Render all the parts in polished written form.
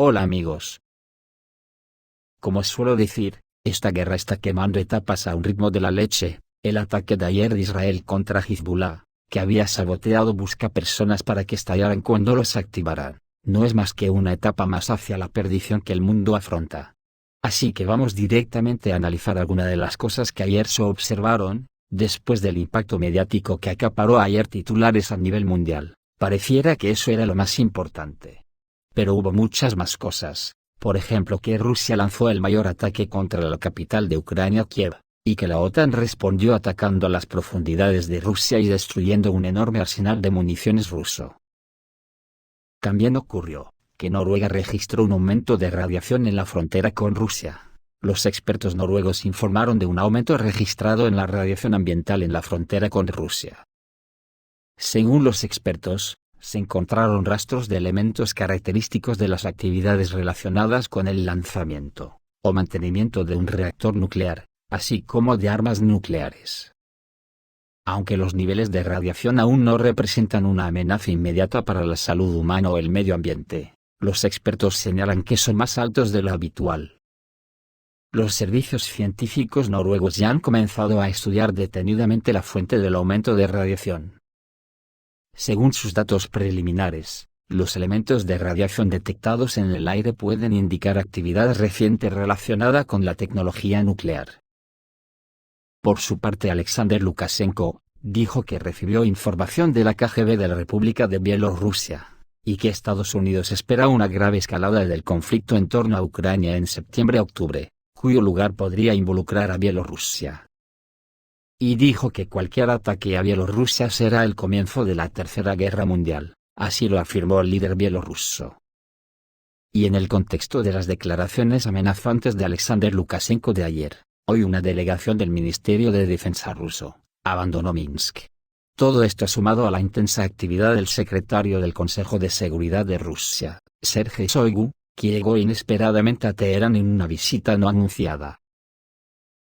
Hola amigos. Como suelo decir, esta guerra está quemando etapas a un ritmo de la leche. El ataque de ayer de Israel contra Hezbollah, que había saboteado buscapersonas para que estallaran cuando los activaran, no es más que una etapa más hacia la perdición que el mundo afronta. Así que vamos directamente a analizar algunas de las cosas que ayer se observaron. Después del impacto mediático que acaparó ayer titulares a nivel mundial, pareciera que eso era lo más importante. Pero hubo muchas más cosas, por ejemplo que Rusia lanzó el mayor ataque contra la capital de Ucrania, Kiev, y que la OTAN respondió atacando las profundidades de Rusia y destruyendo un enorme arsenal de municiones ruso. También ocurrió que Noruega registró un aumento de radiación en la frontera con Rusia. Los expertos noruegos informaron de un aumento registrado en la radiación ambiental en la frontera con Rusia. Según los expertos, se encontraron rastros de elementos característicos de las actividades relacionadas con el lanzamiento o mantenimiento de un reactor nuclear, así como de armas nucleares. Aunque los niveles de radiación aún no representan una amenaza inmediata para la salud humana o el medio ambiente, los expertos señalan que son más altos de lo habitual. Los servicios científicos noruegos ya han comenzado a estudiar detenidamente la fuente del aumento de radiación. Según sus datos preliminares, los elementos de radiación detectados en el aire pueden indicar actividad reciente relacionada con la tecnología nuclear. Por su parte, Alexander Lukashenko dijo que recibió información de la KGB de la República de Bielorrusia, y que Estados Unidos espera una grave escalada del conflicto en torno a Ucrania en septiembre-octubre, cuyo lugar podría involucrar a Bielorrusia. Y dijo que cualquier ataque a Bielorrusia será el comienzo de la Tercera Guerra Mundial, así lo afirmó el líder bielorruso. Y en el contexto de las declaraciones amenazantes de Alexander Lukashenko de ayer, hoy una delegación del Ministerio de Defensa ruso abandonó Minsk. Todo esto sumado a la intensa actividad del secretario del Consejo de Seguridad de Rusia, Sergei Shoigu, que llegó inesperadamente a Teherán en una visita no anunciada.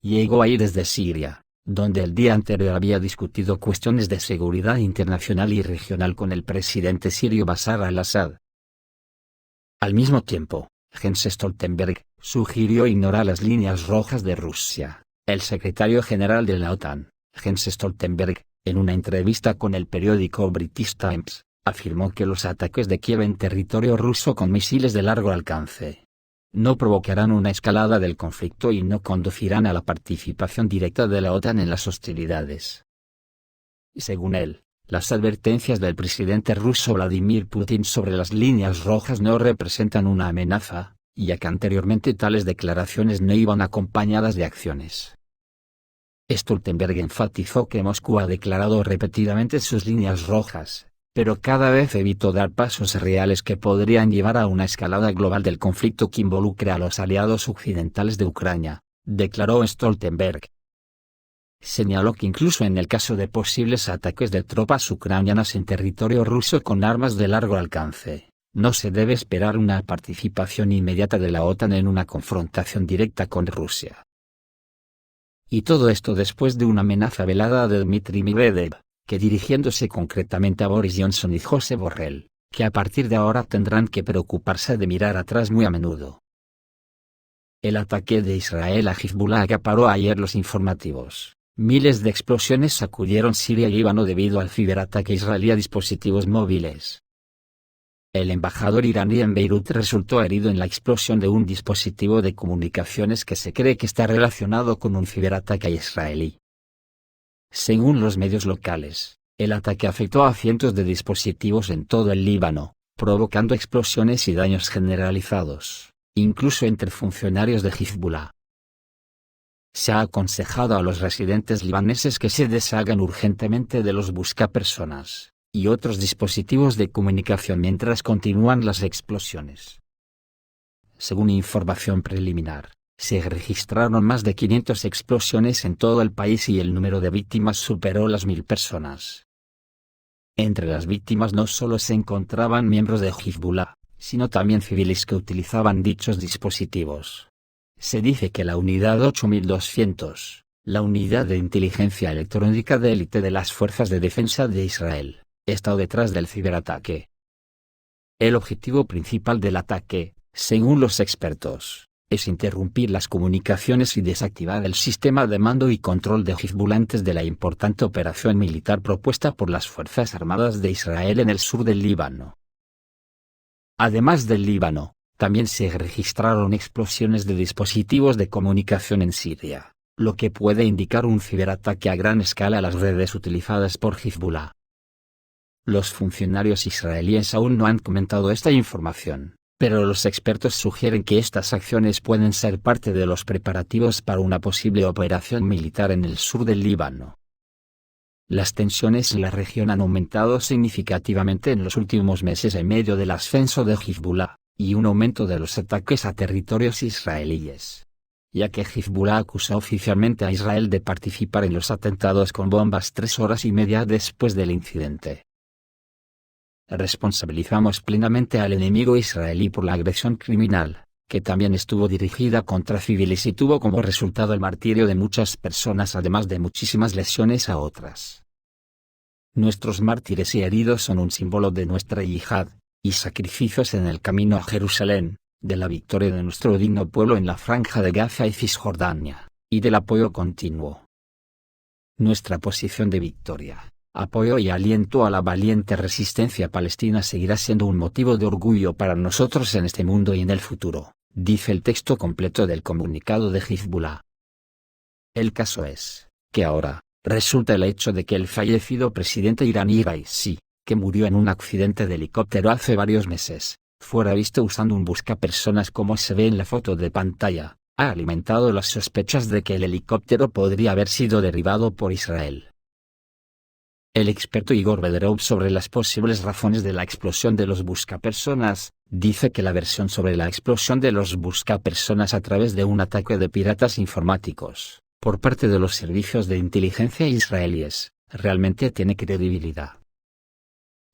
Llegó ahí desde Siria, donde el día anterior había discutido cuestiones de seguridad internacional y regional con el presidente sirio Bashar al-Assad. Al mismo tiempo, Jens Stoltenberg sugirió ignorar las líneas rojas de Rusia. El secretario general de la OTAN, Jens Stoltenberg, en una entrevista con el periódico British Times, afirmó que los ataques de Kiev en territorio ruso con misiles de largo alcance no provocarán una escalada del conflicto y no conducirán a la participación directa de la OTAN en las hostilidades. Según él, las advertencias del presidente ruso Vladimir Putin sobre las líneas rojas no representan una amenaza, ya que anteriormente tales declaraciones no iban acompañadas de acciones. Stoltenberg enfatizó que Moscú ha declarado repetidamente sus líneas rojas, pero cada vez evitó dar pasos reales que podrían llevar a una escalada global del conflicto que involucre a los aliados occidentales de Ucrania, declaró Stoltenberg. Señaló que incluso en el caso de posibles ataques de tropas ucranianas en territorio ruso con armas de largo alcance, no se debe esperar una participación inmediata de la OTAN en una confrontación directa con Rusia. Y todo esto después de una amenaza velada de Dmitry Medvedev, que dirigiéndose concretamente a Boris Johnson y Josep Borrell, que a partir de ahora tendrán que preocuparse de mirar atrás muy a menudo. El ataque de Israel a Hezbollah acaparó ayer los informativos. Miles de explosiones sacudieron Siria y Líbano debido al ciberataque israelí a dispositivos móviles. El embajador iraní en Beirut resultó herido en la explosión de un dispositivo de comunicaciones que se cree que está relacionado con un ciberataque israelí. Según los medios locales, el ataque afectó a cientos de dispositivos en todo el Líbano, provocando explosiones y daños generalizados, incluso entre funcionarios de Hezbollah. Se ha aconsejado a los residentes libaneses que se deshagan urgentemente de los buscapersonas y otros dispositivos de comunicación mientras continúan las explosiones. Según información preliminar, se registraron más de 500 explosiones en todo el país y el número de víctimas superó las 1000 personas. Entre las víctimas no solo se encontraban miembros de Hezbollah, sino también civiles que utilizaban dichos dispositivos. Se dice que la Unidad 8200, la unidad de inteligencia electrónica de élite de las Fuerzas de Defensa de Israel, está detrás del ciberataque. El objetivo principal del ataque, según los expertos, es interrumpir las comunicaciones y desactivar el sistema de mando y control de Hezbollah antes de la importante operación militar propuesta por las Fuerzas Armadas de Israel en el sur del Líbano. Además del Líbano, también se registraron explosiones de dispositivos de comunicación en Siria, lo que puede indicar un ciberataque a gran escala a las redes utilizadas por Hezbollah. Los funcionarios israelíes aún no han comentado esta información, pero los expertos sugieren que estas acciones pueden ser parte de los preparativos para una posible operación militar en el sur del Líbano. Las tensiones en la región han aumentado significativamente en los últimos meses en medio del ascenso de Hezbollah, y un aumento de los ataques a territorios israelíes, ya que Hezbollah acusó oficialmente a Israel de participar en los atentados con bombas 3 horas y media después del incidente. Responsabilizamos plenamente al enemigo israelí por la agresión criminal, que también estuvo dirigida contra civiles y tuvo como resultado el martirio de muchas personas además de muchísimas lesiones a otras. Nuestros mártires y heridos son un símbolo de nuestra yihad, y sacrificios en el camino a Jerusalén, de la victoria de nuestro digno pueblo en la franja de Gaza y Cisjordania, y del apoyo continuo. Nuestra posición de victoria, apoyo y aliento a la valiente resistencia palestina seguirá siendo un motivo de orgullo para nosotros en este mundo y en el futuro, dice el texto completo del comunicado de Hezbollah. El caso es, que ahora, resulta el hecho de que el fallecido presidente iraní Raisi, que murió en un accidente de helicóptero hace varios meses, fuera visto usando un buscapersonas como se ve en la foto de pantalla, ha alimentado las sospechas de que el helicóptero podría haber sido derribado por Israel. El experto Igor Vederov sobre las posibles razones de la explosión de los buscapersonas, dice que la versión sobre la explosión de los buscapersonas a través de un ataque de piratas informáticos, por parte de los servicios de inteligencia israelíes, realmente tiene credibilidad.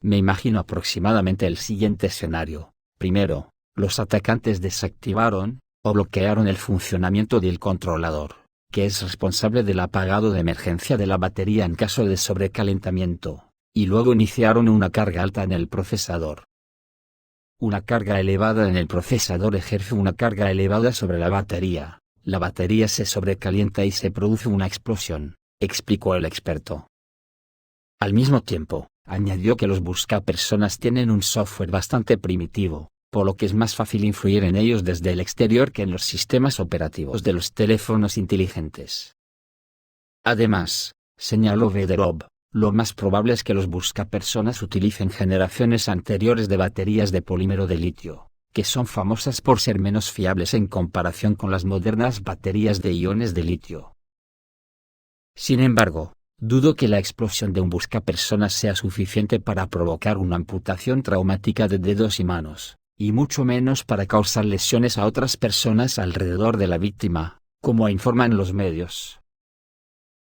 Me imagino aproximadamente el siguiente escenario. Primero, los atacantes desactivaron, o bloquearon el funcionamiento del controlador, que es responsable del apagado de emergencia de la batería en caso de sobrecalentamiento, y luego iniciaron una carga alta en el procesador. Una carga elevada en el procesador ejerce una carga elevada sobre la batería se sobrecalienta y se produce una explosión, explicó el experto. Al mismo tiempo, añadió que los buscapersonas tienen un software bastante primitivo, por lo que es más fácil influir en ellos desde el exterior que en los sistemas operativos de los teléfonos inteligentes. Además, señaló Vederov, lo más probable es que los buscapersonas utilicen generaciones anteriores de baterías de polímero de litio, que son famosas por ser menos fiables en comparación con las modernas baterías de iones de litio. Sin embargo, dudo que la explosión de un buscapersonas sea suficiente para provocar una amputación traumática de dedos y manos, y mucho menos para causar lesiones a otras personas alrededor de la víctima, como informan los medios.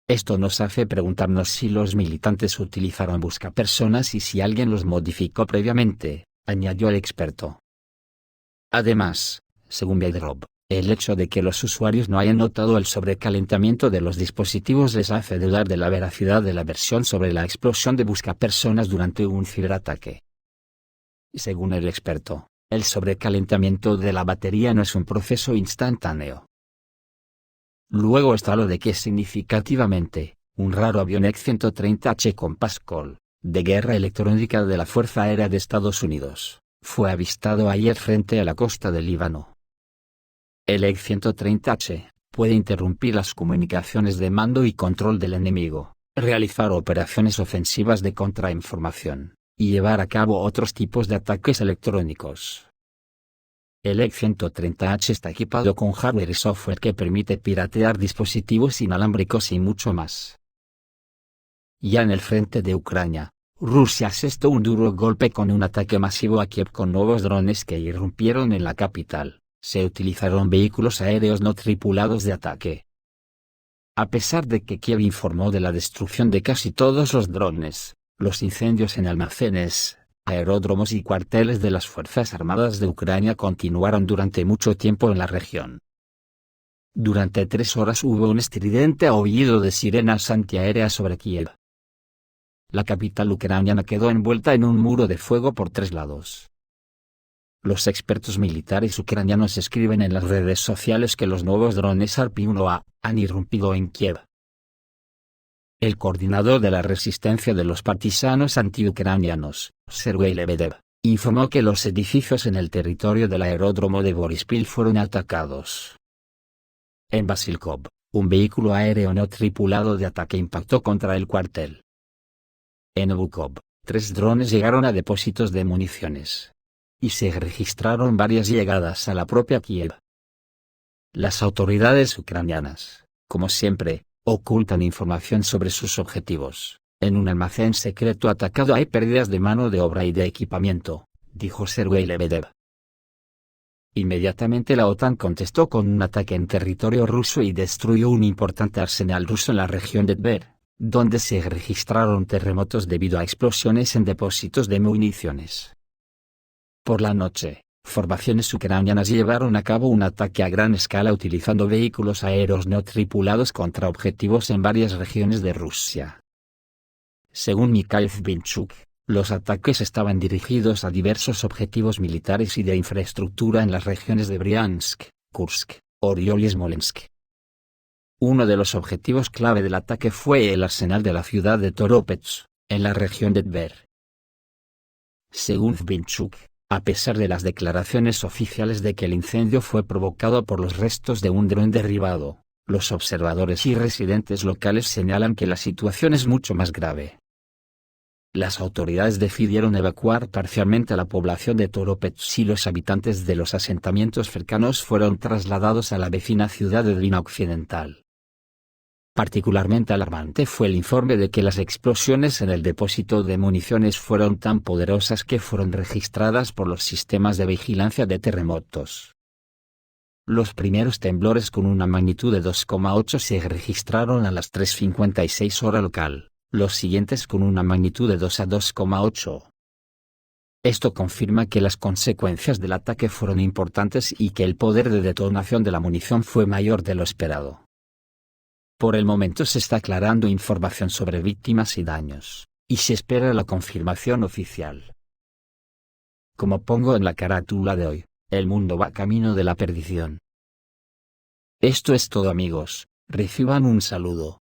Esto nos hace preguntarnos si los militantes utilizaron buscapersonas y si alguien los modificó previamente, añadió el experto. Además, según Vederov, el hecho de que los usuarios no hayan notado el sobrecalentamiento de los dispositivos les hace dudar de la veracidad de la versión sobre la explosión de buscapersonas durante un ciberataque. Según el experto, el sobrecalentamiento de la batería no es un proceso instantáneo. Luego está lo de que significativamente, un raro avión X-130H con Pascal, de guerra electrónica de la Fuerza Aérea de Estados Unidos, fue avistado ayer frente a la costa del Líbano. El X-130H puede interrumpir las comunicaciones de mando y control del enemigo, realizar operaciones ofensivas de contrainformación, y llevar a cabo otros tipos de ataques electrónicos. El X-130H está equipado con hardware y software que permite piratear dispositivos inalámbricos y mucho más. Ya en el frente de Ucrania, Rusia asestó un duro golpe con un ataque masivo a Kiev con nuevos drones que irrumpieron en la capital. Se utilizaron vehículos aéreos no tripulados de ataque. A pesar de que Kiev informó de la destrucción de casi todos los drones, los incendios en almacenes, aeródromos y cuarteles de las Fuerzas Armadas de Ucrania continuaron durante mucho tiempo en la región. Durante 3 horas hubo un estridente aullido de sirenas antiaéreas sobre Kiev. La capital ucraniana quedó envuelta en un muro de fuego por 3 lados. los expertos militares ucranianos escriben en las redes sociales que los nuevos drones Harpy-1A han irrumpido en Kiev. El coordinador de la resistencia de los partisanos antiucranianos, Sergei Lebedev, informó que los edificios en el territorio del aeródromo de Boryspil fueron atacados. En Basilkov, un vehículo aéreo no tripulado de ataque impactó contra el cuartel. En Obukov, 3 drones llegaron a depósitos de municiones. Y se registraron varias llegadas a la propia Kiev. Las autoridades ucranianas, como siempre, ocultan información sobre sus objetivos. En un almacén secreto atacado hay pérdidas de mano de obra y de equipamiento, dijo Sergei Lebedev. Inmediatamente la OTAN contestó con un ataque en territorio ruso y destruyó un importante arsenal ruso en la región de Tver, donde se registraron terremotos debido a explosiones en depósitos de municiones. Por la noche, formaciones ucranianas llevaron a cabo un ataque a gran escala utilizando vehículos aéreos no tripulados contra objetivos en varias regiones de Rusia. Según Mikhail Zbinchuk, los ataques estaban dirigidos a diversos objetivos militares y de infraestructura en las regiones de Briansk, Kursk, Oriol y Smolensk. Uno de los objetivos clave del ataque fue el arsenal de la ciudad de Toropets, en la región de Tver. Según Zbinchuk, a pesar de las declaraciones oficiales de que el incendio fue provocado por los restos de un dron derribado, los observadores y residentes locales señalan que la situación es mucho más grave. Las autoridades decidieron evacuar parcialmente a la población de Toropets y los habitantes de los asentamientos cercanos fueron trasladados a la vecina ciudad de Drina Occidental. Particularmente alarmante fue el informe de que las explosiones en el depósito de municiones fueron tan poderosas que fueron registradas por los sistemas de vigilancia de terremotos. Los primeros temblores con una magnitud de 2,8 se registraron a las 3:56 hora local, los siguientes con una magnitud de 2 a 2,8. Esto confirma que las consecuencias del ataque fueron importantes y que el poder de detonación de la munición fue mayor de lo esperado. Por el momento se está aclarando información sobre víctimas y daños, y se espera la confirmación oficial. Como pongo en la carátula de hoy, el mundo va camino de la perdición. Esto es todo amigos, reciban un saludo.